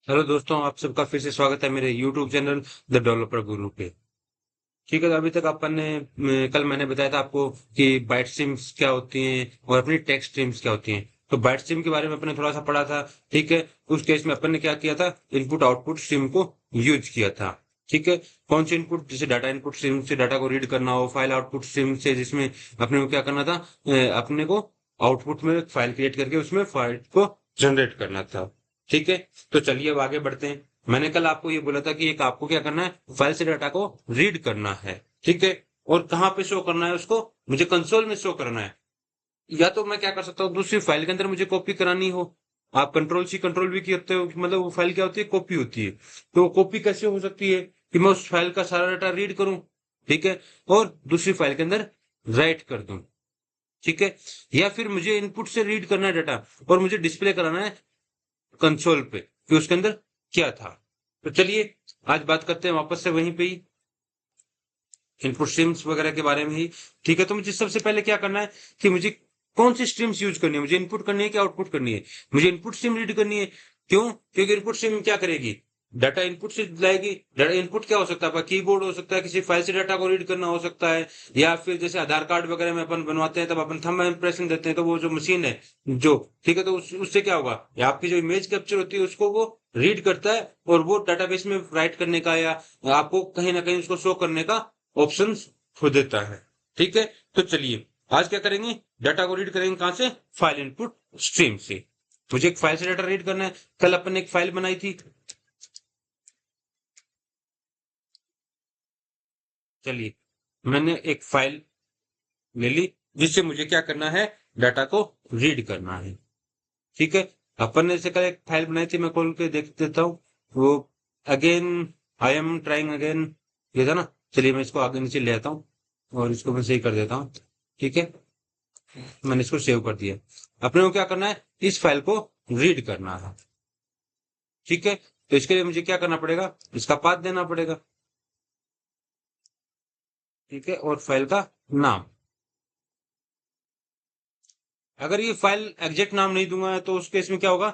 Hello दोस्तों, आप सबका फिर से स्वागत है मेरे YouTube चैनल द डेवलपर गुरु पे। ठीक है, तो अभी तक अपन ने कल मैंने बताया था आपको कि बाइट स्ट्रीम्स क्या होती हैं और अपनी टेक्स्ट स्ट्रीम्स क्या होती हैं। तो बाइट स्ट्रीम के बारे में अपन ने थोड़ा सा पढ़ा था। ठीक है, उस केस में अपन ने क्या किया था, इनपुट आउटपुट स्ट्रीम को यूज किया था। ठीक है, कौन से इनपुट, जैसे डाटा इनपुट स्ट्रीम से डाटा को रीड करना हो, फाइल आउटपुट स्ट्रीम से जिसमें अपने को क्या करना था, अपने को आउटपुट में फाइल क्रिएट करके उसमें फाइल को जनरेट करना था। ठीक है, तो चलिए अब आगे बढ़ते हैं। मैंने कल आपको ये बोला था कि एक आपको क्या करना है, फाइल से डाटा को रीड करना है। ठीक है, और कहाँ पे शो करना है उसको, मुझे कंसोल में शो करना है। या तो मैं क्या कर सकता हूँ, दूसरी फाइल के अंदर मुझे कॉपी करानी हो, आप कंट्रोल सी कंट्रोल भी करते हो, मतलब वो फाइल क्या होती है, कॉपी होती है। तो कॉपी कैसे हो सकती है कि मैं उस फाइल का सारा डाटा रीड करूं, ठीक है, और दूसरी फाइल के अंदर राइट कर दूं। ठीक है, या फिर मुझे इनपुट से रीड करना है डाटा और मुझे डिस्प्ले कराना है कंसोल पे कि उसके अंदर क्या था। तो चलिए आज बात करते हैं वापस से वहीं पे ही, इनपुट स्ट्रीम्स वगैरह के बारे में ही। ठीक है, तो मुझे सबसे पहले क्या करना है कि मुझे कौन सी स्ट्रीम्स यूज करनी है, मुझे इनपुट करनी है कि आउटपुट करनी है। मुझे इनपुट स्ट्रीम रीड करनी है। क्यों? क्योंकि इनपुट स्ट्रीम क्या करेगी, डाटा इनपुट से लाएगी। डाटा इनपुट क्या हो सकता है, कीबोर्ड हो सकता है, किसी फाइल से डाटा को रीड करना हो सकता है, या फिर जैसे आधार कार्ड वगैरह में अपन बनवाते हैं तब अपन थंब इम्प्रेशन देते हैं, तो वो जो मशीन है जो, ठीक है, तो उससे क्या होगा, या आपकी जो इमेज कैप्चर होती है उसको वो रीड करता है और वो डाटाबेस में राइट करने का या आपको कहीं ना कहीं उसको शो करने का ऑप्शन हो देता है। ठीक है, तो चलिए आज क्या करेंगे, डाटा को रीड करेंगे कहां से, फाइल इनपुट स्ट्रीम से। मुझे एक फाइल से डाटा रीड करना है। कल अपन ने एक फाइल बनाई थी, चलिए मैंने एक फाइल ले ली जिससे मुझे क्या करना है, डाटा को रीड करना है। ठीक है, अपन ने जैसे कल एक फाइल बनाई थी, मैं खोल के देख देता हूँ। वो again, I am trying again, ये था ना। चलिए मैं इसको आगे नीचे ले आता हूँ और इसको मैं सही कर देता हूँ। ठीक है, मैंने इसको सेव कर दिया। अपने को क्या करना है, इस फाइल को रीड करना है। ठीक है, तो इसके लिए मुझे क्या करना पड़ेगा, इसका पाथ देना पड़ेगा। ठीक है, और फाइल का नाम। अगर ये फाइल एग्जैक्ट नाम नहीं दूंगा तो उस केस में क्या होगा,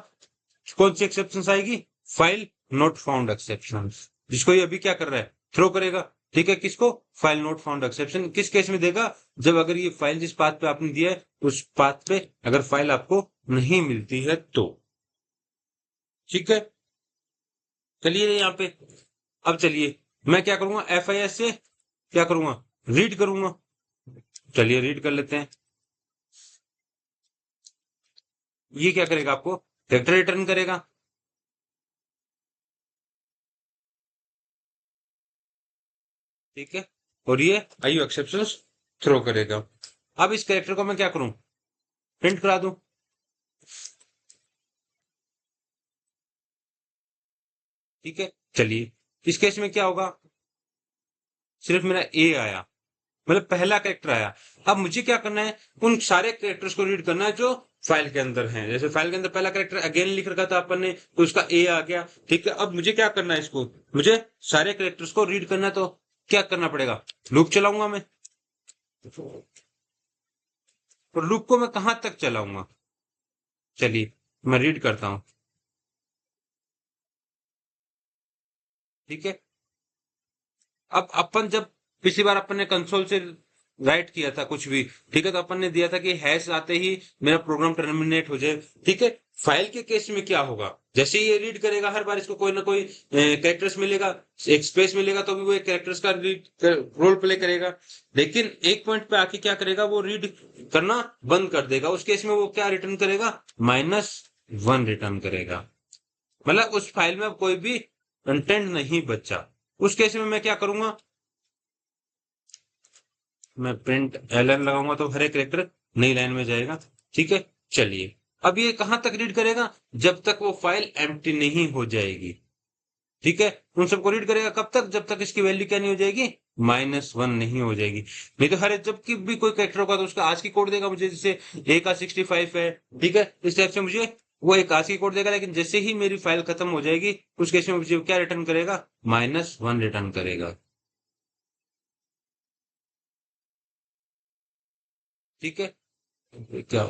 कौन सी एक्सेप्शन आएगी, फाइल नॉट फाउंड एक्सेप्शन, जिसको ये अभी क्या कर रहा है, थ्रो करेगा। ठीक है, किसको, फाइल नॉट फाउंड एक्सेप्शन किस केस में देगा, जब अगर ये फाइल जिस पाथ पे आपने दिया है उस पाथ पे अगर फाइल आपको नहीं मिलती है तो। ठीक है, चलिए यहाँ पे, अब चलिए मैं क्या करूंगा, एफ आई एस से क्या करूंगा, रीड करूंगा। चलिए रीड कर लेते हैं। ये क्या करेगा, आपको कैरेक्टर रिटर्न करेगा। ठीक है, और ये आईयू एक्सेप्शंस थ्रो करेगा। अब इस कैरेक्टर को मैं क्या करूं, प्रिंट करा दूं। ठीक है, चलिए इस केस में क्या होगा, सिर्फ मेरा ए आया, मतलब पहला कैरेक्टर आया। अब मुझे क्या करना है, उन सारे कैरेक्टर्स को रीड करना है जो फाइल के अंदर हैं। जैसे फाइल के अंदर पहला कैरेक्टर अगेन लिख रखा था अपन ने, तो उसका ए आ गया। ठीक है, अब मुझे क्या करना है, इसको मुझे सारे कैरेक्टर्स को रीड करना है, तो क्या करना पड़ेगा, लूप चलाऊंगा मैं। और लूप को मैं कहां तक चलाऊंगा, चलिए मैं रीड करता हूं। ठीक है, अब अपन जब पिछली बार अपन ने कंसोल से राइट किया था कुछ भी, ठीक है, तो अपन ने दिया था कि हैश आते ही मेरा प्रोग्राम टर्मिनेट हो जाए। ठीक है, फाइल के केस में क्या होगा, जैसे ही ये रीड करेगा हर बार इसको कोई ना कोई कैरेक्टर्स मिलेगा, एक स्पेस मिलेगा, तो भी वो एक कैरेक्टर्स का रोल प्ले करेगा। लेकिन एक पॉइंट पे आके क्या करेगा, वो रीड करना बंद कर देगा। उस केस में वो क्या रिटर्न करेगा, -1 रिटर्न करेगा। मतलब उस फाइल में अब कोई भी कंटेंट नहीं बचा। उस केस में मैं क्या करूंगा, मैं प्रिंट एलएन लगाऊंगा तो हर एक कैरेक्टर नई लाइन में जाएगा। ठीक है, चलिए अब ये कहां तक रीड करेगा, जब तक वो फाइल एम्प्टी नहीं हो जाएगी। ठीक है, उन सबको रीड करेगा कब तक, जब तक इसकी वैल्यू क्या नहीं हो जाएगी, -1 नहीं हो जाएगी। नहीं तो हर एक जब की भी कोई कैरेक्टर होगा तो उसका आज की कोड देगा मुझे, जैसे ए का 65 है। ठीक है, इस टाइप से मुझे वो एक आज की कोड देगा, लेकिन जैसे ही मेरी फाइल खत्म हो जाएगी उस केस में मुझे क्या रिटर्न करेगा, -1 रिटर्न करेगा। ठीक है, क्या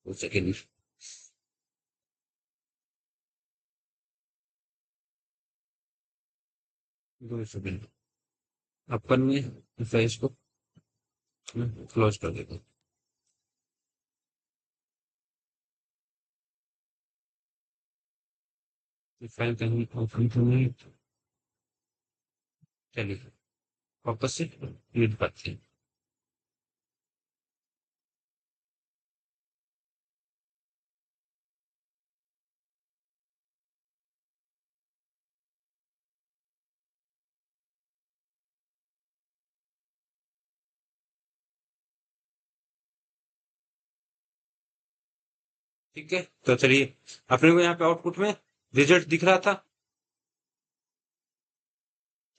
सेकेंड 2 सेकंड। अपन ने फेस को क्लोज कर देगा। फाइल कहीं ओपन तो नहीं। चलिए वापस से रीड करते हैं। ठीक है, तो चलिए अपने को यहाँ पे आउटपुट में रिजल्ट दिख रहा था।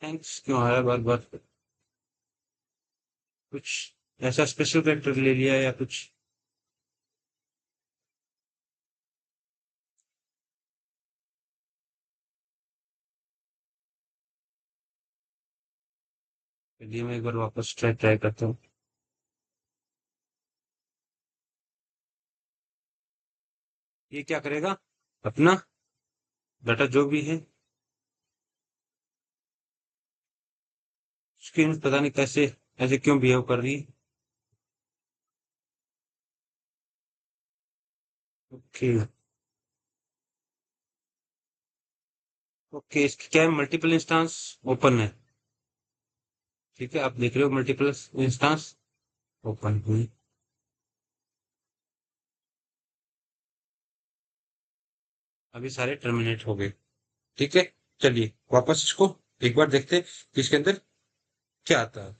थैंक्स क्यों आ रहा है बार बार? कुछ ऐसा स्पेशल कैरेक्टर ले लिया या कुछ? चलिए मैं एक बार वापस ट्राई ट्राई करता हूँ। ये क्या करेगा? अपना डाटा जो भी है, स्क्रीन पता नहीं कैसे ऐसे क्यों बिहेव कर रही है। ओके। ओके, इसकी क्या है, मल्टीपल इंस्टेंस ओपन है। ठीक है, आप देख रहे हो मल्टीपल इंस्टेंस ओपन हुई। अभी सारे टर्मिनेट हो गए। ठीक है, चलिए वापस इसको एक बार देखते हैं कि इसके अंदर क्या आता है।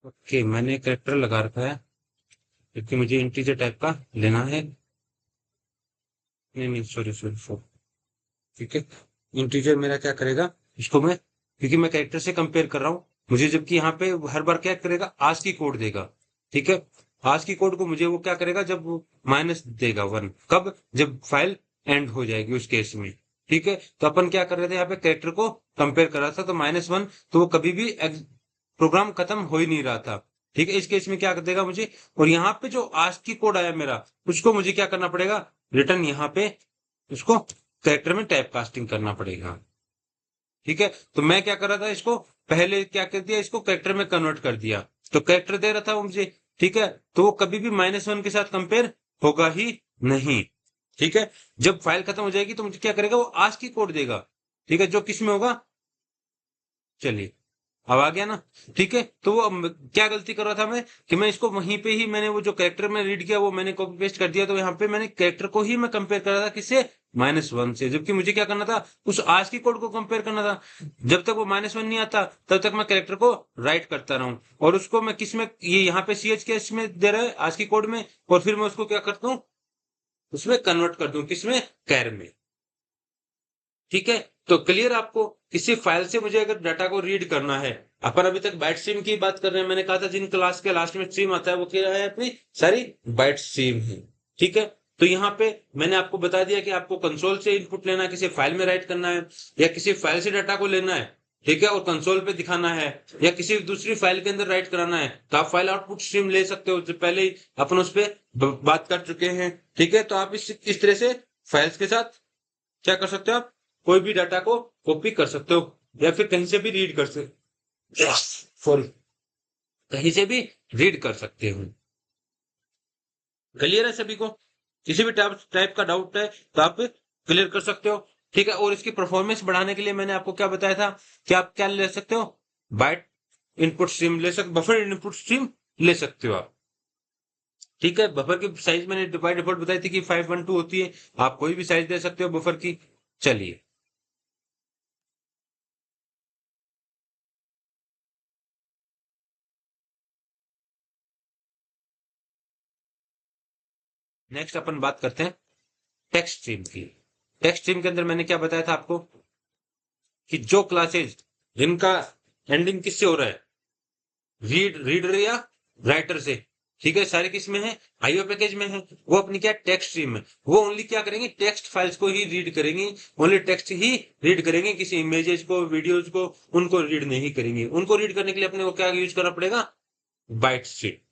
ओके, मैंने कैरेक्टर लगा रखा है क्योंकि मुझे इंटीजर टाइप का लेना है। नहीं नहीं, सॉरी सॉरी सॉरी। ठीक है, इंटीजर मेरा क्या करेगा, इसको मैं, क्योंकि मैं कैरेक्टर से कंपेयर कर रहा हूँ मुझे, जबकि यहाँ पे हर बार क्या करेगा, आज की कोड देगा। ठीक है, आज की कोड को मुझे वो क्या करेगा, जब वो माइनस देगा 1, कब, जब फाइल एंड हो जाएगी उस केस में। ठीक है, तो अपन क्या कर रहे थे, यहाँ पे कैरेक्टर को कंपेयर कर रहा था, तो -1, तो वो कभी भी प्रोग्राम खत्म हो ही नहीं रहा था। ठीक है, इस केस में क्या कर देगा मुझे, और यहाँ पे जो आज की कोड आया मेरा, उसको मुझे क्या करना पड़ेगा, रिटर्न यहाँ पे उसको कैरेक्टर में टाइप कास्टिंग करना पड़ेगा। ठीक है, तो मैं क्या कर रहा था, इसको पहले क्या कर दिया, इसको कैरेक्टर में कन्वर्ट कर दिया। तो कैरेक्टर दे रहा था वो मुझे। ठीक है, तो वो कभी भी -1 के साथ कंपेयर होगा ही नहीं। ठीक है, जब फाइल खत्म हो जाएगी तो मुझे क्या करेगा, वो आज की कोड देगा। ठीक है, जो किस में होगा, चलिए अब आ गया ना। ठीक है, तो वो क्या गलती कर रहा था मैं, कि मैं इसको वहीं पे ही मैंने वो जो कैरेक्टर में रीड किया वो मैंने कॉपी पेस्ट कर दिया, तो यहाँ पे मैंने कैरेक्टर को ही मैं कंपेयर कर रहा था, किससे, -1 से, जबकि मुझे क्या करना था, उस आज की कोड को कंपेयर करना था। जब तक वो -1 नहीं आता तब तक मैं कैरेक्टर को राइट करता रहूं, और उसको मैं किस में, ये यहाँ पे CH के इसमें दे रहा है आज की कोड में, और फिर मैं उसको क्या करता हूँ, उसमें कन्वर्ट कर दूं, किसमें, कैर में। ठीक है, तो क्लियर आपको, किसी फाइल से मुझे अगर डाटा को रीड करना है, अपन अभी तक बाइट स्ट्रीम की बात कर रहे हैं, मैंने कहा था जिन क्लास के लास्ट में स्ट्रीम आता है वो क्या है, अपनी सारी बाइट स्ट्रीम है। ठीक है, तो यहाँ पे मैंने आपको बता दिया कि आपको कंसोल से इनपुट लेना है, किसी फाइल में राइट करना है, या किसी फाइल से डाटा को लेना है। ठीक है, और कंसोल पे दिखाना है, या किसी दूसरी फाइल के अंदर राइट कराना है, तो आप फाइल आउटपुट स्ट्रीम ले सकते हो, जो पहले ही अपन उस पर बात कर चुके हैं। ठीक है, तो आप इस तरह से फाइल्स के साथ क्या कर सकते हो, आप कोई भी डाटा को कॉपी कर सकते हो, या फिर कहीं से भी रीड कर सकते, सॉरी, कहीं से भी रीड कर सकते हो। क्लियर है सभी को? किसी भी टाइप टाइप का डाउट है तो आप क्लियर कर सकते हो। ठीक है, और इसकी परफॉर्मेंस बढ़ाने के लिए मैंने आपको क्या बताया था, कि आप क्या ले सकते हो, बाइट इनपुट स्ट्रीम ले सकते, बफर इनपुट स्ट्रीम ले सकते हो आप। ठीक है, बफर की साइज मैंने बाय डिफॉल्ट बताई थी कि 512 होती है, आप कोई भी साइज दे सकते हो बफर की। चलिए नेक्स्ट अपन बात करते हैं टेक्स्ट स्ट्रीम की। टेक्स्ट स्ट्रीम के अंदर मैंने क्या बताया था आपको, कि जो क्लासेज जिनका एंडिंग किससे हो रहा है, रीडर या राइटर से। ठीक है, सारे किस में है, आईओ पैकेज में है, वो अपनी क्या, टेक्स्ट स्ट्रीम में, वो ओनली क्या करेंगे, टेक्स्ट फाइल्स को ही रीड करेंगे, ओनली टेक्स्ट ही रीड करेंगे, किसी इमेजेस को, वीडियोज को, उनको रीड नहीं करेंगे। उनको रीड करने के लिए अपने को क्या यूज करना पड़ेगा, बाइट स्ट्रीम।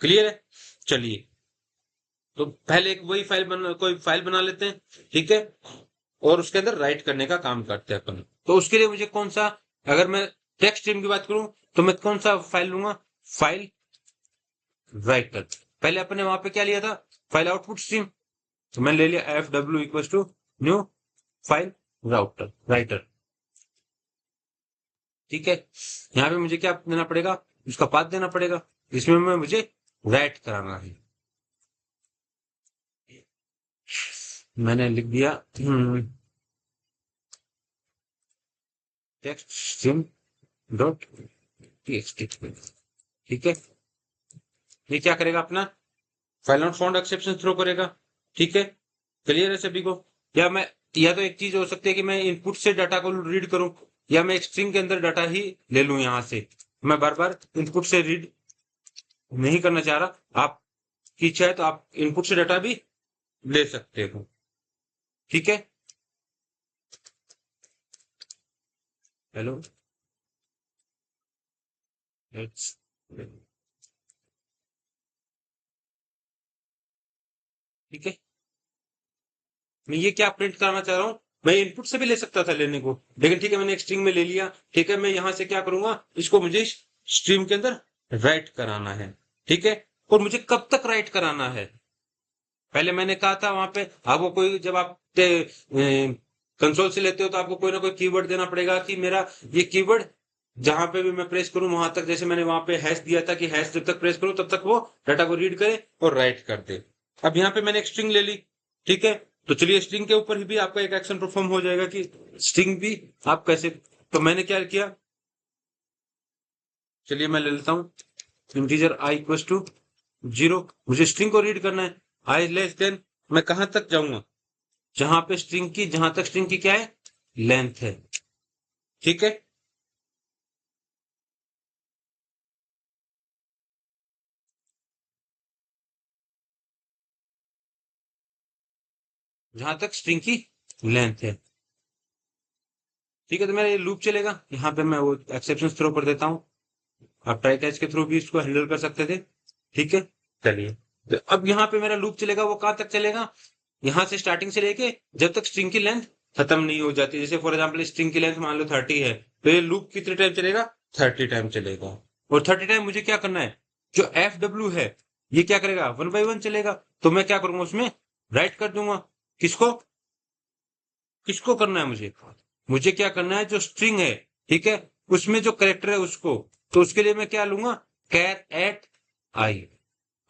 क्लियर है? चलिए, तो पहले एक वही फाइल बना, कोई फाइल बना लेते हैं। ठीक है, और उसके अंदर राइट करने का काम करते हैं अपन। तो उसके लिए मुझे कौन सा, अगर मैं टेक्स्ट स्ट्रीम की बात करूं तो मैं कौन सा फाइल लूंगा, फाइल राइटर। पहले अपने वहां पे क्या लिया था, फाइल आउटपुट स्ट्रीम, तो मैंने ले लिया F W equal to new file router writer. ठीक है, यहाँ पे मुझे क्या देना पड़ेगा, उसका पाथ देना पड़ेगा, इसमें मैं मुझे राइट कराना है। मैंने लिख दिया टेक्स्ट स्ट्रीम डॉट टीएक्सटी। ठीक है, ये क्या करेगा अपना, file not found exception throw करेगा। ठीक है, क्लियर है सभी को। या मैं, या तो एक चीज हो सकती है कि मैं इनपुट से डाटा को रीड करूं, या मैं एक स्ट्रिंग के अंदर डाटा ही ले लूं यहां से। मैं बार बार इनपुट से रीड नहीं करना चाह रहा, आप की इच्छा है तो आप इनपुट से डाटा भी ले सकते हो। ठीक है, हेलो, लेट्स, ठीक है, मैं ये क्या प्रिंट करना चाह रहा हूँ, मैं इनपुट से भी ले सकता था लेने को, लेकिन ठीक है मैंने एक स्ट्रिंग में ले लिया। ठीक है, मैं यहां से क्या करूंगा, इसको मुझे स्ट्रीम के अंदर राइट कराना है। ठीक है, और मुझे कब तक राइट कराना है, पहले मैंने कहा था वहां पे आपको कोई, जब आप कंसोल से लेते हो तो आपको कोई ना कोई कीवर्ड देना पड़ेगा कि मेरा ये कीवर्ड जहां पे भी मैं प्रेस करूं वहां तक, जैसे मैंने वहां पे हैश दिया था कि हैश जब तक प्रेस करूं तब तक वो डाटा को रीड करे और राइट कर दे। अब यहाँ पे मैंने एक स्ट्रिंग ले ली। ठीक है, तो चलिए स्ट्रिंग के ऊपर भी आपका एक एक्शन परफॉर्म हो जाएगा कि स्ट्रिंग भी आप कैसे, तो मैंने क्या किया, चलिए मैं ले लेता हूँ इंटीजर आई इक्वल टू 0, मुझे स्ट्रिंग को रीड करना है। आई लेस देन, मैं कहां तक जाऊंगा, जहां पे स्ट्रिंग की, जहां तक स्ट्रिंग की क्या है, लेंथ है। ठीक है, जहां तक स्ट्रिंग की लेंथ है। ठीक है, तो मेरा ये लूप चलेगा, यहाँ पे मैं वो एक्सेप्शन थ्रो कर देता हूँ, आप ट्राई कैच के थ्रू भी इसको हैंडल कर सकते थे। ठीक है, चलिए, तो अब यहाँ पे मेरा लूप चलेगा, वो कहां तक चलेगा, यहाँ से स्टार्टिंग से लेके जब तक स्ट्रिंग की लेंथ खत्म नहीं हो जाती। जैसे फॉर एग्जाम्पल स्ट्रिंग की लेंथ मान लो 30 है, तो ये लूप कितने टाइम चलेगा, 30 टाइम चलेगा। और 30 टाइम मुझे क्या करना है, जो एफ डब्ल्यू है ये क्या करेगा, 1 बाय 1 चलेगा। तो मैं क्या करूंगा, उसमें राइट कर दूंगा, किसको, किसको करना है मुझे, मुझे क्या करना है, जो स्ट्रिंग है, ठीक है, उसमें जो करेक्टर है उसको। तो उसके लिए मैं क्या लूंगा, कैर एट आई,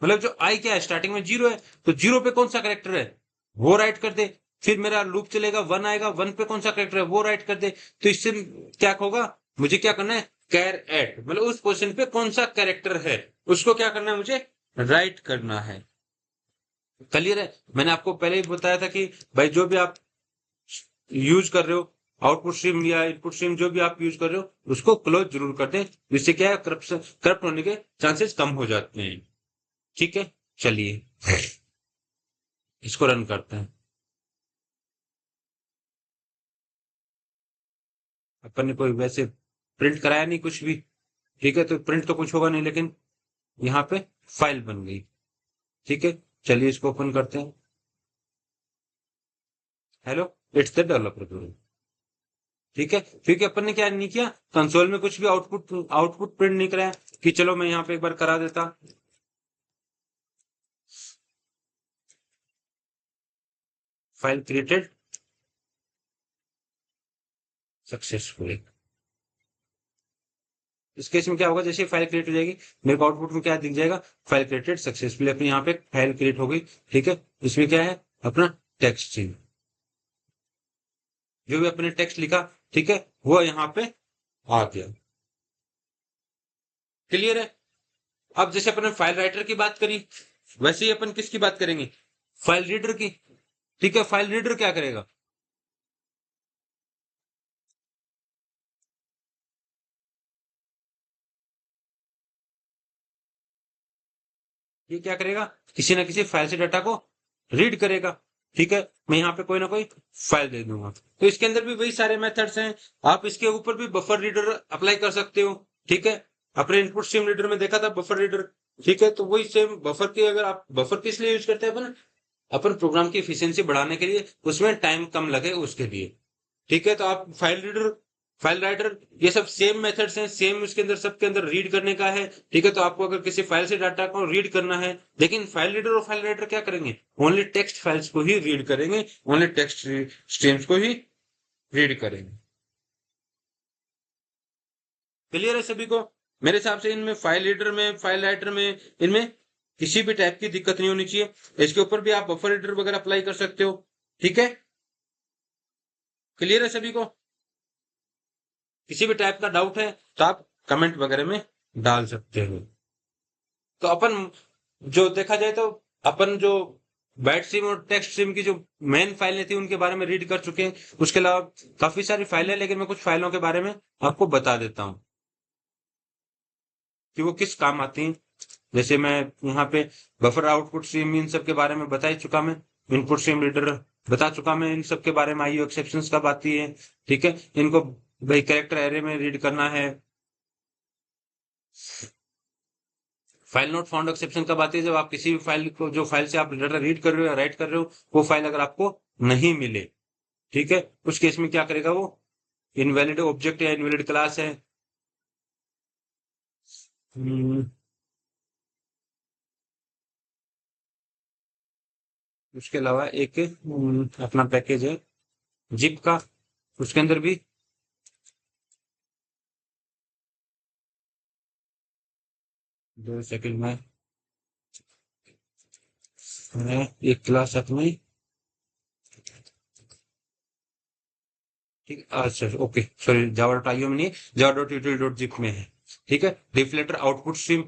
मतलब जो आई क्या है, स्टार्टिंग में 0 है, तो 0 पे कौन सा करेक्टर है वो राइट कर दे। फिर मेरा लूप चलेगा, 1 आएगा, 1 पे कौन सा करेक्टर है वो राइट कर दे। तो इससे क्या होगा, मुझे क्या करना है, कैर एट, मतलब उस पोजीशन पे कौन सा करेक्टर है उसको क्या करना है, मुझे राइट करना है। क्लियर है, मैंने आपको पहले ही बताया था कि भाई जो भी आप यूज कर रहे हो, आउटपुट स्ट्रीम या इनपुट स्ट्रीम जो भी आप यूज कर रहे हो उसको क्लोज जरूर कर दें, जिससे क्या है, करप्शन, करप्ट होने के चांसेस कम हो जाते हैं। ठीक है, चलिए इसको रन करते हैं। अपन ने कोई वैसे प्रिंट कराया नहीं कुछ भी, ठीक है, तो प्रिंट तो कुछ होगा नहीं, लेकिन यहाँ पे फाइल बन गई। ठीक है, चलिए इसको ओपन करते हैं। हेलो, इट्स द डेवलपर गुरु। ठीक है, क्योंकि अपन ने क्या नहीं किया, कंसोल में कुछ भी आउटपुट आउटपुट प्रिंट नहीं कराया, कि चलो मैं यहाँ पे एक बार करा देता। File created successfully. इस केस में क्या होगा, जैसे फाइल क्रिएट हो जाएगी मेरे को आउटपुट में क्या दिख जाएगा, फाइल क्रिएटेड सक्सेसफुली, अपनी यहाँ पे फाइल क्रिएट हो गई। ठीक है, इसमें क्या है, अपना टेक्स्ट चेंज, जो भी अपने टेक्स्ट लिखा, ठीक है, वो यहाँ पे आ गया। क्लियर है, अब जैसे अपन फाइल राइटर की बात करी, वैसे ही अपन किसकी बात करेंगे, फाइल रीडर की। ठीक है, फाइल रीडर क्या करेगा, ये क्या करेगा, किसी ना किसी फाइल से डाटा को रीड करेगा। ठीक है, मैं यहाँ पे कोई ना कोई फाइल दे दूंगा, तो इसके अंदर भी वही सारे मेथड्स हैं। आप इसके ऊपर भी बफर रीडर अप्लाई कर सकते हो। ठीक है, अपने इनपुट स्ट्रीम रीडर में देखा था बफर रीडर। ठीक है, तो वही सेम बफर की, अगर आप बफर किस लिए यूज करते हैं अपन, अपन प्रोग्राम की एफिशिएंसी बढ़ाने के लिए, उसमें टाइम कम लगे उसके लिए। ठीक है, तो आप फाइल रीडर, फाइल राइटर, ये सब सेम मेथड्स हैं, सेम उसके अंदर सबके अंदर रीड करने का है। ठीक है, तो आपको अगर किसी फाइल से डाटा को रीड करना है, लेकिन फाइल रीडर और फाइल राइटर क्या करेंगे, ओनली टेक्स्ट फाइल्स को ही रीड करेंगे, ओनली टेक्स्ट स्ट्रीम्स को ही रीड करेंगे। क्लियर है सभी को? मेरे हिसाब से इनमें फाइल रीडर में, फाइल राइटर में, इनमें किसी भी टाइप की दिक्कत नहीं होनी चाहिए। इसके ऊपर भी आप बफर रीडर वगैरह अप्लाई कर सकते हो। ठीक है, क्लियर है सभी को? किसी भी टाइप का डाउट है तो आप कमेंट वगैरह में डाल सकते हो। तो अपन जो देखा जाए तो अपन जो बाइट स्ट्रीम और टेक्स्ट स्ट्रीम की जो मेन फाइलें थी उनके बारे में रीड कर चुके हैं। उसके अलावा काफी सारी फाइलें, लेकिन मैं कुछ फाइलों के बारे में आपको बता देता हूँ कि वो किस काम आती हैं। जैसे मैं यहाँ पे बफर आउटपुट स्ट्रीम इन सब के बारे में बता ही चुका, मैं इनपुट स्ट्रीम रीडर बता चुका, मैं इन सब के बारे में आईओ एक्सेप्शंस कब आती है। ठीक है, इनको भाई कैरेक्टर एरे में रीड करना है। फाइल नॉट फाउंड एक्सेप्शन कब आती है, जब आप किसी भी फाइल को, जो फाइल से आप डाटा रीड कर रहे हो या राइट कर रहे हो, वो फाइल अगर आपको नहीं मिले। ठीक है, उस केस में क्या करेगा वो, इनवैलिड ऑब्जेक्ट या इनवैलिड क्लास है। हम्म, उसके अलावा एक अपना पैकेज है जिप का, उसके अंदर भी 2 सेकंड में मैं एक क्लास अपनी, ठीक, अच्छा okay sorry, Java dot IO में नहीं, जावा डॉट यूटिल डॉट जिप में है। ठीक है, डिफलेटर आउटपुट स्ट्रीम।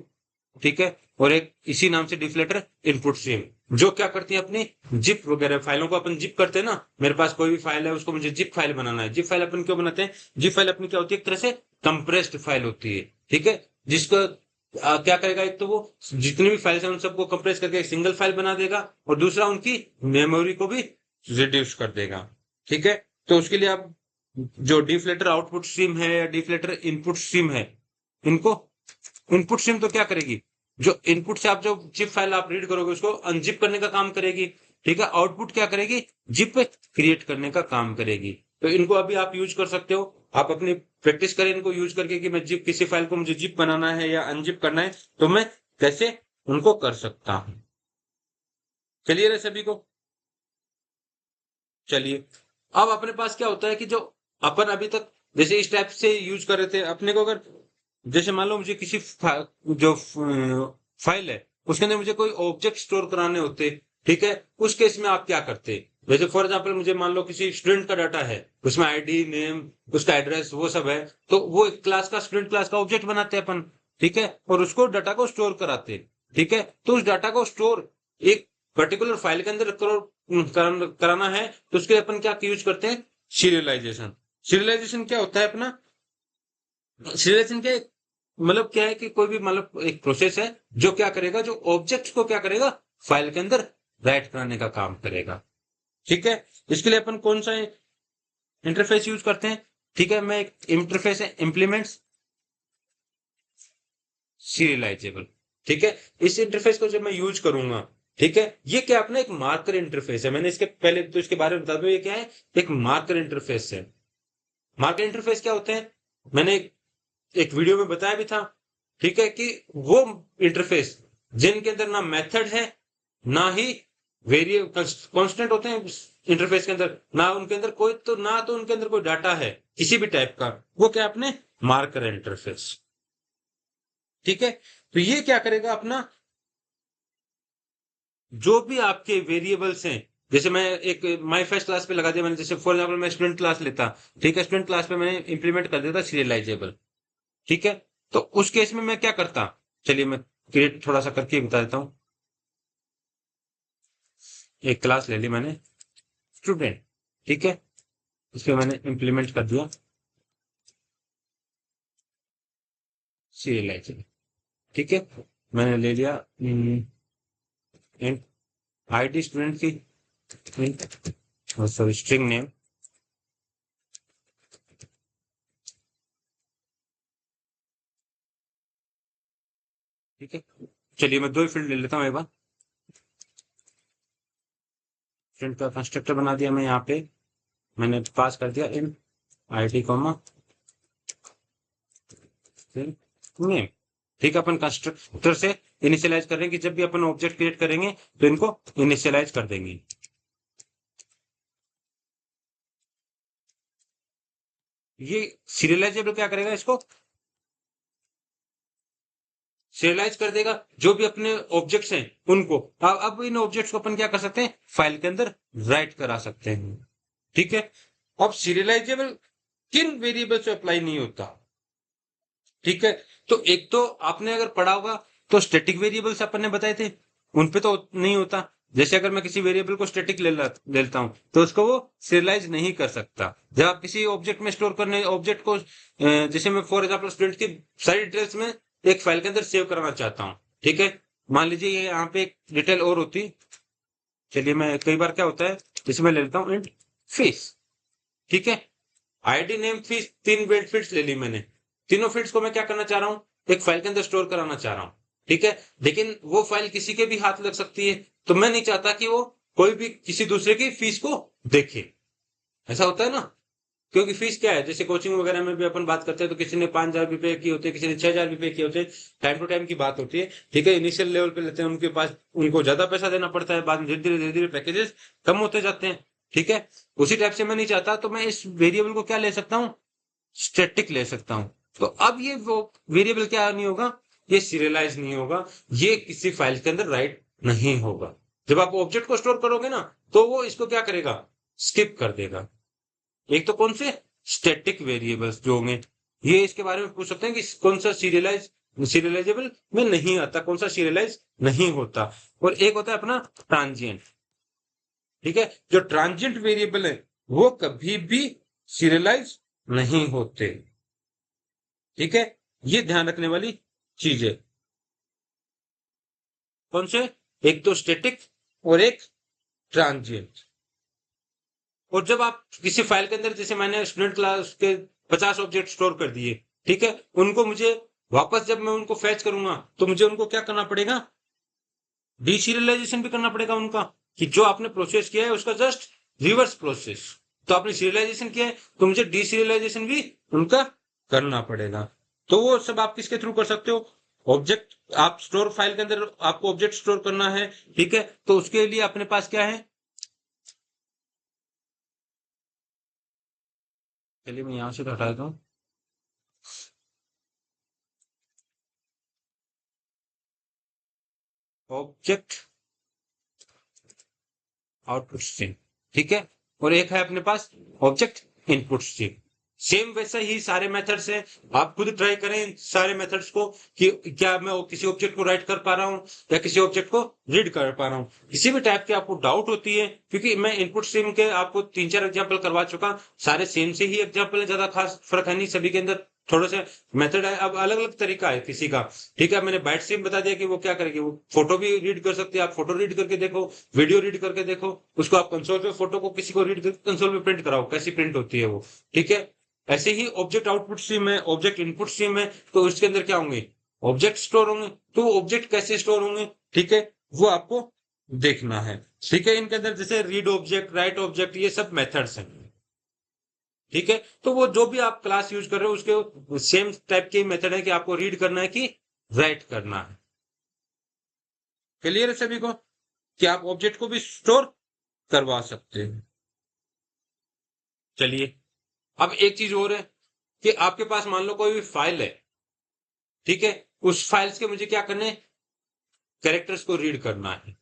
ठीक है, और एक इसी नाम से डिफलेटर इनपुट स्ट्रीम, जो क्या करती है अपनी जिप वगैरह फाइलों को अपन जिप करते हैं ना। मेरे पास कोई भी फाइल है, उसको मुझे जिप फाइल बनाना है। जिप फाइल अपन क्यों बनाते हैं, जिप फाइल अपनी क्या होती है, एक तरह से कंप्रेस्ड फाइल होती है। ठीक है, जिसको क्या करेगा, एक तो वो जितनी भी फाइल्स हैं उन सबको कंप्रेस करके एक सिंगल फाइल बना देगा, और दूसरा उनकी मेमोरी को भी रिड्यूस कर देगा। ठीक है, तो उसके लिए आप जो डिफलेटर आउटपुट स्ट्रीम है या डिफलेटर इनपुट स्ट्रीम है, इनको, इनपुट स्ट्रीम तो क्या करेगी, जो इनपुट से आप जो जिप फाइल आप रीड करोगे उसको अनजिप करने का काम करेगी। ठीक है, आउटपुट क्या करेगी, जिप क्रिएट करने का काम करेगी। तो इनको अभी आप यूज कर सकते हो, आप अपनी प्रैक्टिस करें इनको यूज करके कि मैं जिप, किसी फाइल को मुझे जिप बनाना है या अनजिप करना है, तो मैं कैसे उनको कर सकता हूँ। क्लियर है सभी को? चलिए, अब अपने पास क्या होता है कि जो अपन अभी तक जैसे इस टाइप से यूज कर रहे थे, अपने को अगर जैसे मान लो मुझे किसी जो फाइल है उसके अंदर मुझे कोई ऑब्जेक्ट स्टोर कराने होते। ठीक है, उस केस में आप क्या करते, जैसे फॉर एग्जांपल मुझे मान लो किसी स्टूडेंट का डाटा है, उसमें आईडी नेम, उसका एड्रेस वो सब है, तो वो एक क्लास का, स्टूडेंट क्लास का ऑब्जेक्ट बनाते हैं अपन। ठीक है, और उसको डाटा को स्टोर कराते। ठीक है, तो उस डाटा को स्टोर एक पर्टिकुलर फाइल के अंदर कराना है, तो उसके लिए अपन क्या यूज करते हैं, सीरियलाइजेशन। सीरियलाइजेशन क्या होता है अपना, सीरियलाइजेशन के मतलब क्या है कि कोई भी मतलब एक प्रोसेस है जो क्या करेगा, जो ऑब्जेक्ट को क्या करेगा, फाइल के अंदर राइट कराने का काम करेगा। ठीक है, इसके लिए अपन कौन सा इंटरफेस यूज करते हैं, ठीक है, मैं एक इंटरफेस है इम्प्लीमेंट्स सीरियलाइजेबल। ठीक है, इस इंटरफेस को जब मैं यूज करूंगा, ठीक है, ये क्या अपना एक मार्कर इंटरफेस है। मैंने इसके पहले तो इसके बारे में बता दूं, ये क्या है, एक मार्कर इंटरफेस है। मार्कर इंटरफेस क्या होते हैं, मैंने एक वीडियो में बताया भी था। ठीक है, कि वो इंटरफेस जिनके अंदर ना मेथड है, ना ही वेरिएबल कांस्टेंट होते हैं इंटरफेस के अंदर, ना उनके अंदर कोई, तो ना तो उनके अंदर कोई डाटा है किसी भी टाइप का, वो क्या अपने मार्कर इंटरफेस। ठीक है, तो ये क्या करेगा अपना, जो भी आपके वेरिएबल्स हैं, जैसे मैं एक माई फर्स्ट क्लास पे लगा दिया मैंने, जैसे फॉर एग्जाम्पल मैं स्टूडेंट क्लास लेता। ठीक है, स्टूडेंट क्लास पे मैंने इंप्लीमेंट कर देता सीरियलाइजेबल। ठीक है, तो उस केस में मैं क्या करता, चलिए मैं क्रिएट थोड़ा सा करके बता देता हूँ। एक क्लास ले ली मैंने स्टूडेंट। ठीक है, इस पे मैंने इंप्लीमेंट कर दिया सीरियलाइजेबल। ठीक है, मैंने ले लिया आईडी स्टूडेंट की, सॉरी स्ट्रिंग नेम। ठीक है, चलिए मैं दो ही फील्ड ले लेता हूँ एक बार। स्टूडेंट का कंस्ट्रक्टर बना दिया मैं यहाँ पे, मैंने पास कर दिया इन आईडी कॉमा नेम। ठीक है, अपन कंस्ट्रक्टर से इनिशियलाइज कर रहे हैं कि जब भी अपन ऑब्जेक्ट क्रिएट करेंगे तो इनको इनिशियलाइज कर देंगे। ये सीरियलाइजेबल क्या करेगा, इसको सीरियलाइज कर देगा जो भी अपने ऑब्जेक्ट्स हैं उनको। अब इन ऑब्जेक्ट्स को अपन क्या कर सकते हैं, फाइल के अंदर राइट करा सकते हैं। ठीक है, अब सीरियलाइजेबल किन वेरिएबल से अप्लाई नहीं होता। ठीक है, तो एक तो आपने अगर पढ़ा होगा तो स्टैटिक वेरिएबल्स अपन ने बताए थे, उन पे तो नहीं होता। जैसे अगर मैं किसी वेरिएबल को स्टैटिक ले लेता हूं तो उसको वो सीरियलाइज नहीं कर सकता। जब आप किसी ऑब्जेक्ट में स्टोर करने ऑब्जेक्ट को जैसे मैं फॉर एग्जाम्पल स्टूडेंट की सारी डिटेल्स में एक फाइल के अंदर सेव कराना चाहता हूँ। ठीक है, मान लीजिए ये यहाँ पे एक डिटेल और होती, चलिए मैं कई बार क्या होता है जैसे मैं ले लेता हूँ इंट फीस। ठीक है, आईडी नेम फीस, 3 वेट फील्ड्स ले ली मैंने। तीनों फील्ड्स को मैं क्या करना चाह रहा हूँ, एक फाइल के अंदर स्टोर कराना चाह रहा हूँ। ठीक है, लेकिन वो फाइल किसी के भी हाथ लग सकती है, तो मैं नहीं चाहता कि वो कोई भी किसी दूसरे की फीस को देखे। ऐसा होता है ना, क्योंकि फीस क्या है, जैसे कोचिंग वगैरह में भी अपन बात करते हैं तो किसी ने 5,000 रुपए की होते हैं, किसी ने 6,000 रुपए की होते हैं। टाइम टू टाइम की बात होती है। ठीक है, इनिशियल लेवल पे लेते हैं उनके पास, उनको ज्यादा पैसा देना पड़ता है, बाद में धीरे धीरे पैकेजेस कम होते जाते हैं। ठीक है, उसी टाइप से मैं नहीं चाहता, तो मैं इस वेरिएबल को क्या ले सकता हूँ, स्टैटिक ले सकता हूं। तो अब ये वो वेरिएबल क्या नहीं होगा, ये सीरियलाइज नहीं होगा, ये किसी फाइल के अंदर राइट नहीं होगा। जब आप ऑब्जेक्ट को स्टोर करोगे ना तो वो इसको क्या करेगा, स्किप कर देगा। एक तो कौन से स्टैटिक वेरिएबल्स जो होंगे, ये इसके बारे में पूछ सकते हैं कि कौन सा सीरियलाइजेबल में नहीं आता, कौन सा सीरियलाइज नहीं होता। और एक होता है अपना ट्रांजिएंट। ठीक है, जो ट्रांजिएंट वेरिएबल है वो कभी भी सीरियलाइज नहीं होते। ठीक है, ये ध्यान रखने वाली चीज है। कौन से, एक तो स्टैटिक और एक ट्रांजिएंट। और जब आप किसी फाइल के अंदर, जैसे मैंने स्टूडेंट क्लास के 50 ऑब्जेक्ट स्टोर कर दिए, ठीक है, उनको मुझे वापस जब मैं उनको फैच करूंगा तो मुझे उनको क्या करना पड़ेगा, डीसीरियलाइजेशन भी करना पड़ेगा उनका, कि जो आपने प्रोसेस किया है उसका जस्ट रिवर्स प्रोसेस। तो आपने सीरियलाइजेशन किया है तो मुझे डीसीरियलाइजेशन भी उनका करना पड़ेगा। तो वो सब आप किसके थ्रू कर सकते हो, ऑब्जेक्ट आप स्टोर फाइल के अंदर आपको ऑब्जेक्ट स्टोर करना है। ठीक है, तो उसके लिए अपने पास क्या है, चलिए मैं यहां से तो हटा देता हूँ, ऑब्जेक्ट आउटपुट स्ट्रीम। ठीक है, और एक है अपने पास ऑब्जेक्ट इनपुट स्ट्रीम। सेम वैसा ही सारे मेथड्स हैं, आप खुद ट्राई करें सारे मेथड्स को कि क्या मैं किसी ऑब्जेक्ट को राइट कर पा रहा हूं या किसी ऑब्जेक्ट को रीड कर पा रहा हूं। किसी भी टाइप की आपको डाउट होती है, क्योंकि मैं इनपुट स्ट्रीम के आपको 3-4 एग्जांपल करवा चुका, सारे सेम से ही एग्जांपल है, ज्यादा खास फर्क है नहीं, सभी के अंदर थोड़ा सा मेथड है, अब अलग अलग तरीका है किसी का। ठीक है, मैंने बाइट स्ट्रीम बता दिया कि वो क्या करेगी, वो फोटो भी रीड कर सकती है, आप फोटो रीड करके देखो, वीडियो रीड करके देखो, उसको आप कंसोल पे फोटो को किसी को रीड करके कंसोल पे प्रिंट कराओ, कैसी प्रिंट होती है वो। ठीक है, ऐसे ही ऑब्जेक्ट आउटपुट स्ट्रीम है, ऑब्जेक्ट इनपुट स्ट्रीम है, तो इसके अंदर क्या होंगे, ऑब्जेक्ट स्टोर होंगे। तो ऑब्जेक्ट कैसे स्टोर होंगे, ठीक है, वो आपको देखना है। ठीक है, इनके अंदर जैसे रीड ऑब्जेक्ट, राइट ऑब्जेक्ट, ये सब मेथड्स हैं। ठीक है, तो वो जो भी आप क्लास यूज कर रहे हो उसके सेम टाइप के मेथड है कि आपको रीड करना है कि राइट करना है। क्लियर है सभी को, कि आप ऑब्जेक्ट को भी स्टोर करवा सकते हैं। चलिए, अब एक चीज और है कि आपके पास मान लो कोई भी फाइल है। ठीक है, उस फाइल्स के मुझे क्या करने, कैरेक्टर्स को रीड करना है।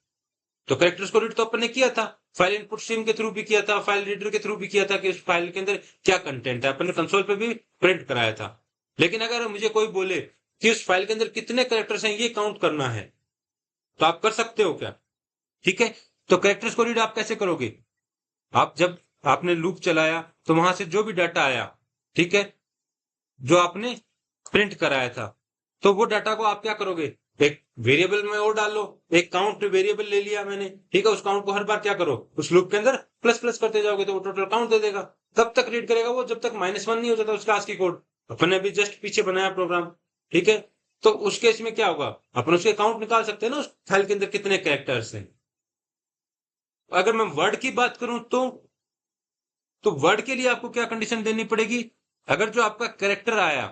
तो कैरेक्टर्स को रीड तो अपन ने किया था, फाइल इनपुट स्ट्रीम के थ्रू भी किया था, फाइल रीडर के थ्रू भी किया था कि उस फाइल के अंदर क्या कंटेंट है, अपन ने कंसोल पे भी प्रिंट कराया था। लेकिन अगर मुझे कोई बोले कि उस फाइल के अंदर कितने कैरेक्टर्स हैं ये काउंट करना है, तो आप कर सकते हो क्या। ठीक है, तो कैरेक्टर्स को रीड आप कैसे करोगे, आप जब आपने लूप चलाया तो वहां से जो भी डाटा आया, ठीक है, जो आपने प्रिंट कराया था, तो वो डाटा को आप क्या करोगे, एक वेरिएबल में और डाल लो। एक काउंट वेरिएबल ले लिया मैंने, ठीक है, उस काउंट को हर बार क्या करो, उस लूप के अंदर प्लस प्लस करते जाओगे तो वो टोटल काउंट दे देगा। कब तक रीड करेगा वो, जब तक -1 नहीं हो जाता उसका ASCII कोड। अपन ने अभी जस्ट पीछे बनाया प्रोग्राम। ठीक है, तो उस केस में क्या होगा, अपन उसके काउंट निकाल सकते हैं ना, उस फाइल के अंदर कितने कैरेक्टर्स हैं। अगर मैं वर्ड की बात करूं तो वर्ड के लिए आपको क्या कंडीशन देनी पड़ेगी? अगर जो आपका कैरेक्टर आया,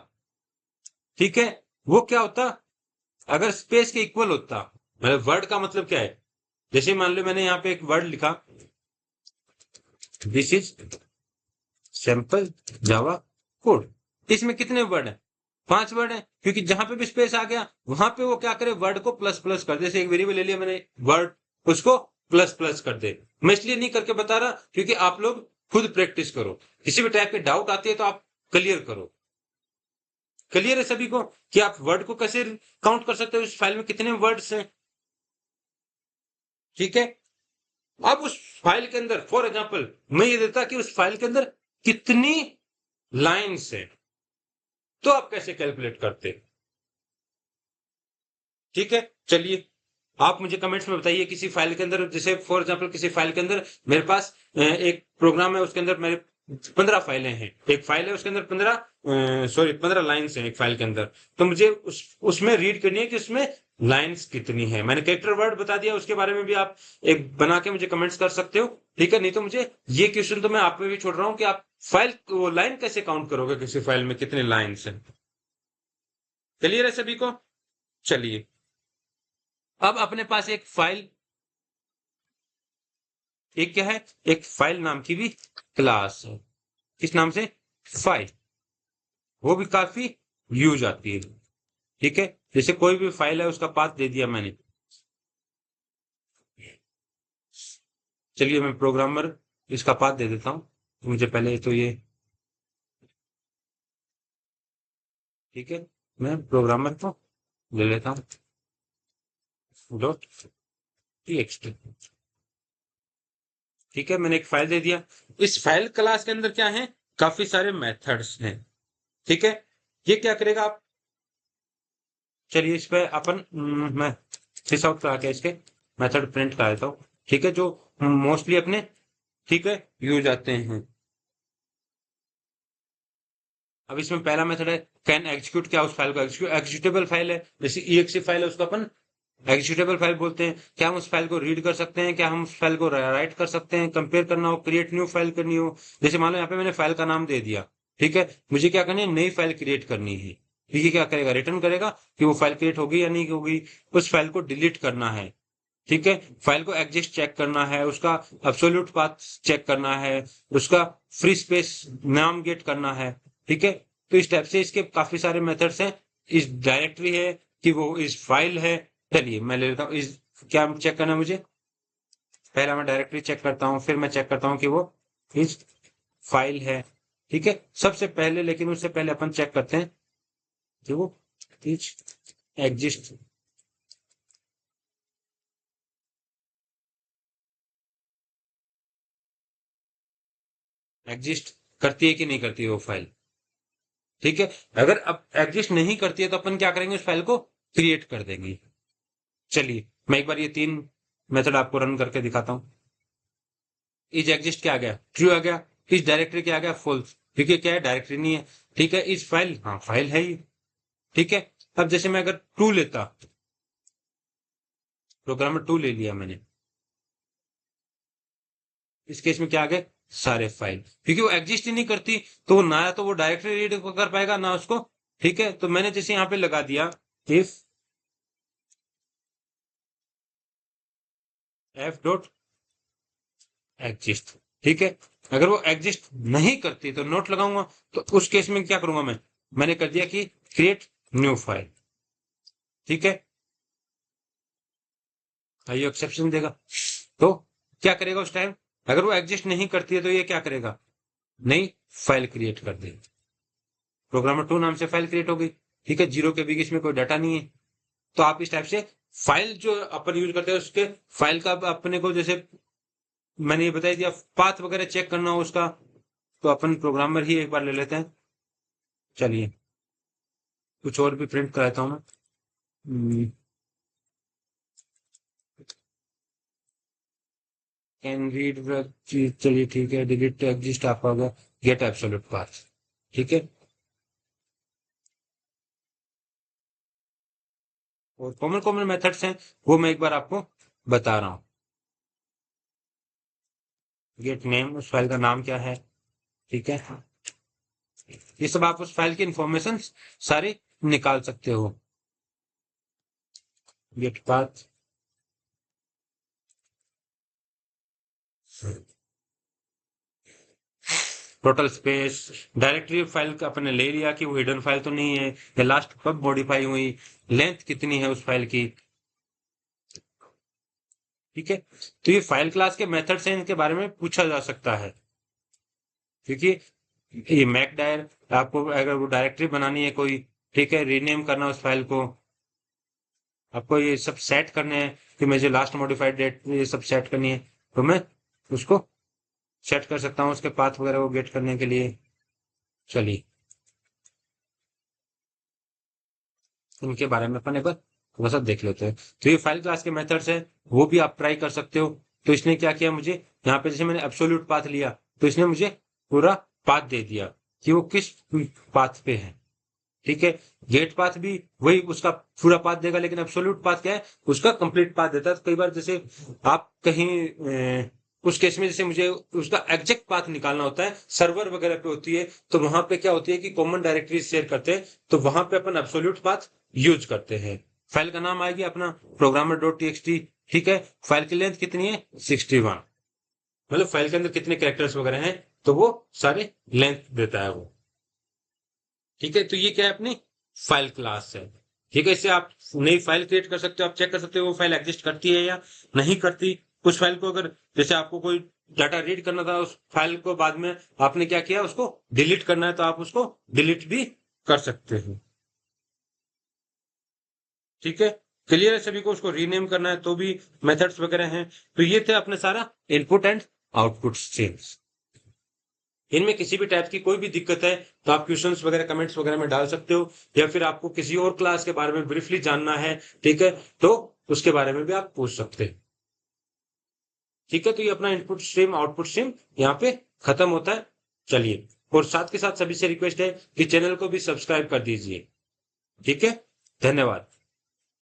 ठीक है, वो क्या होता? अगर स्पेस के इक्वल होता, मतलब वर्ड का मतलब क्या है? जैसे मान लो मैंने यहाँ पे एक वर्ड लिखा, this is sample Java code. इसमें कितने वर्ड है? 5 वर्ड है, क्योंकि जहां पे भी स्पेस आ गया वहां पे वो क्या करे, वर्ड को प्लस प्लस कर दे। जैसे एक वेरिएबल ले लिया मैंने वर्ड, उसको प्लस प्लस कर दे। मैं इसलिए नहीं करके बता रहा क्योंकि आप लोग खुद प्रैक्टिस करो, किसी भी टाइप की डाउट आती है तो आप क्लियर करो। क्लियर है सभी को कि आप वर्ड को कैसे काउंट कर सकते हो, इस फाइल में कितने वर्ड्स हैं? ठीक है। अब उस फाइल के अंदर फॉर एग्जांपल मैं ये देता कि उस फाइल के अंदर कितनी लाइन्स है, तो आप कैसे कैलकुलेट करते? ठीक है, चलिए आप मुझे कमेंट्स में बताइए किसी फाइल के अंदर, जैसे फॉर एग्जांपल किसी फाइल के अंदर मेरे पास एक प्रोग्राम है, उसके अंदर मेरे 15 फाइलें हैं। एक फाइल है उसके अंदर 15 लाइन्स हैं एक फाइल के अंदर। तो मुझे उसमें रीड करनी है कि उसमें लाइन्स कितनी है। मैंने कैरेक्टर वर्ड बता दिया, उसके बारे में भी आप एक बना के मुझे कमेंट्स कर सकते हो। ठीक है, नहीं तो मुझे ये क्वेश्चन तो मैं आप में भी छोड़ रहा हूँ कि आप फाइल वो लाइन कैसे काउंट करोगे, किसी फाइल में कितने लाइन्स हैं। क्लियर है सभी को? चलिए, अब अपने पास एक फाइल, एक क्या है, एक फाइल नाम की भी क्लास है। किस नाम से? फाइल। वो भी काफी यूज आती है। ठीक है, जैसे कोई भी फाइल है उसका पाथ दे दिया मैंने। चलिए मैं प्रोग्रामर इसका पाथ दे देता हूँ। मुझे पहले तो ये, ठीक है, मैं प्रोग्रामर को ले लेता हूँ, डॉट टीएक्सटी। ठीक है, मैंने एक फाइल दे दिया। इस फाइल क्लास के अंदर क्या है, काफी सारे मेथड्स हैं। ठीक है, ये क्या करेगा आप, चलिए इस पे अपन मैं सिस आउट करा के इसके मेथड प्रिंट करा देता हूँ। ठीक है, जो मोस्टली अपने, ठीक है, यूज आते हैं। अब इसमें पहला मेथड है कैन एग्जीक्यूट, क्या उस फाइल को एग्जीक्यूट, एग्जीक्यूटेबल फाइल है, जैसे ईएक्सी फाइल है उसको अपन एग्जीक्यूटेबल फाइल बोलते हैं। क्या हम उस फाइल को रीड कर सकते हैं, क्या हम उस फाइल को राइट कर सकते हैं, कंपेयर करना हो, क्रिएट न्यू फाइल करनी हो। जैसे मान लो यहाँ पे मैंने फाइल का नाम दे दिया, ठीक है, मुझे क्या करनी है, नई फाइल क्रिएट करनी है। ठीक है, क्या करेगा, रिटर्न करेगा कि वो फाइल क्रिएट होगी या नहीं होगी। उस फाइल को डिलीट करना है। ठीक है, फाइल को एग्जिस्ट चेक करना है, उसका एब्सोल्यूट पाथ चेक करना है, उसका फ्री स्पेस नाम गेट करना है। ठीक है, तो इस टाइप से इसके काफी सारे मेथड्स हैं। इस डायरेक्टरी है कि वो इस फाइल है। चलिए मैं ले लेता हूँ इस, क्या चेक करना है मुझे, पहला मैं डायरेक्टरी चेक करता हूँ, फिर मैं चेक करता हूँ कि वो इस फाइल है। ठीक है, सबसे पहले, लेकिन उससे पहले अपन चेक करते हैं कि वो इज एग्जिस्ट, एग्जिस्ट करती है कि नहीं करती है वो फाइल। ठीक है, अगर अब एग्जिस्ट नहीं करती है तो अपन क्या करेंगे, उस फाइल को क्रिएट कर देंगे। चलिए मैं एक बार ये 3 मेथड आपको रन करके दिखाता हूँ। इज एग्जिस्ट क्या आ गया, ट्रू आ गया। इस डायरेक्टरी क्या आ गया, फॉल्स, क्योंकि क्या है, डायरेक्टरी नहीं है। ठीक है, इस फाइल, हाँ फाइल है ही। ठीक है, अब जैसे मैं अगर टू लेता, प्रोग्रामर टू ले लिया मैंने, इस केस में क्या आ गए, सारे फाइल, क्योंकि वो एग्जिस्ट ही नहीं करती। तो वो ना तो वो डायरेक्टरी रीड कर पाएगा ना उसको। ठीक है, तो मैंने जैसे यहाँ पे लगा दिया इफ एफ डॉट एग्जिस्ट। ठीक है, अगर वो एग्जिस्ट नहीं करती तो नोट लगाऊंगा। तो उस केस में क्या करूंगा मैं, मैंने कर दिया कि क्रिएट न्यू फाइल। ठीक है, ये एक्सेप्शन देगा। तो क्या करेगा उस टाइम, अगर वो एग्जिस्ट नहीं करती है तो ये क्या करेगा, नई फाइल क्रिएट कर देगा। प्रोग्रामर टू नाम से फाइल क्रिएट हो गई। ठीक है, जीरो के बीच इसमें कोई डाटा नहीं है। तो आप इस टाइप से फाइल जो अपन यूज करते हैं उसके फाइल का अपने को, जैसे मैंने ये बता दिया, पाथ वगैरह चेक करना हो उसका, तो अपन प्रोग्रामर ही एक बार ले लेते हैं। चलिए कुछ और भी प्रिंट कराता हूँ मैं। कैन रीड, चलिए ठीक है, डिलीट एग्जिस्ट आपका होगा, गेट एब्सोल्यूट पाथ। ठीक है, और कॉमन कॉमन मेथड्स हैं वो मैं एक बार आपको बता रहा हूँ। गेट नेम, उस फाइल का नाम क्या है। ठीक है, ये सब आप उस फाइल की इंफॉर्मेशन सारी निकाल सकते हो। Get path, total space, directory file का अपने ले लिया कि वो हिडन फाइल तो नहीं है, या लास्ट कब मॉडिफाई हुई, लेंथ कितनी है उस फाइल की। ठीक है, तो ये फाइल क्लास के मेथड से इनके बारे में पूछा जा सकता है, क्योंकि ये मैक डायर, आपको अगर वो डायरेक्टरी बनानी है कोई, ठीक है, रीनेम करना उस फाइल को, आपको ये सब सेट करने हैं कि मुझे लास्ट मॉडिफाइड डेट ये सब सेट करनी है, तो मैं उसको सेट कर सकता हूँ उसके पाथ वगैरह को गेट करने के लिए। चलिए इनके बारे में अपन एक बार थोड़ा सा देख लेते हैं। तो ये फाइल क्लास के मेथड्स है, वो भी आप ट्राई कर सकते हो। तो इसने क्या किया, मुझे यहाँ पे जैसे मैंने एब्सोल्यूट पाथ लिया, तो इसने मुझे पूरा पाथ दे दिया कि वो किस पाथ पे है। ठीक है, गेट पाथ भी वही उसका पूरा पाथ देगा, लेकिन एब्सोल्यूट पाथ क्या है, उसका कंप्लीट पाथ देता है। तो कई बार जैसे आप कहीं उस केस में जैसे मुझे उसका एग्जैक्ट पाथ निकालना होता है, सर्वर वगैरह पे होती है, तो वहां पे क्या होती है कि कॉमन डायरेक्टरी शेयर करते हैं, तो वहां पे अपन एब्सोल्यूट पाथ यूज करते हैं। फाइल का नाम आएगी अपना प्रोग्रामर डॉट टीएक्सटी। ठीक है, फाइल की लेंथ कितनी है, 61, मतलब फाइल के अंदर कितने कैरेक्टर्स वगैरह हैं, तो वो सारे लेंथ देता है वो। ठीक है, तो ये क्या है, अपनी फाइल क्लास है। ठीक है, इससे आप नई फाइल क्रिएट कर सकते हो, आप चेक कर सकते हो वो फाइल एग्जिस्ट करती है या नहीं करती। कुछ फाइल को अगर जैसे आपको कोई डाटा रीड करना था, उस फाइल को बाद में आपने क्या किया, उसको डिलीट करना है, तो आप उसको डिलीट भी कर सकते हो। ठीक है, क्लियर है सभी को, उसको रीनेम करना है तो भी मेथड्स वगैरह हैं। तो ये थे अपने सारा इनपुट एंड आउटपुट स्ट्रीम्स। इनमें किसी भी टाइप की कोई भी दिक्कत है तो आप क्वेश्चंस वगैरह कमेंट्स वगैरह में डाल सकते हो, या फिर आपको किसी और क्लास के बारे में ब्रीफली जानना है, ठीक है, तो उसके बारे में भी आप पूछ सकते हैं। ठीक है, तो ये अपना इनपुट स्ट्रीम आउटपुट स्ट्रीम यहाँ पे खत्म होता है। चलिए, और साथ के साथ सभी से रिक्वेस्ट है कि चैनल को भी सब्सक्राइब कर दीजिए। ठीक है, धन्यवाद।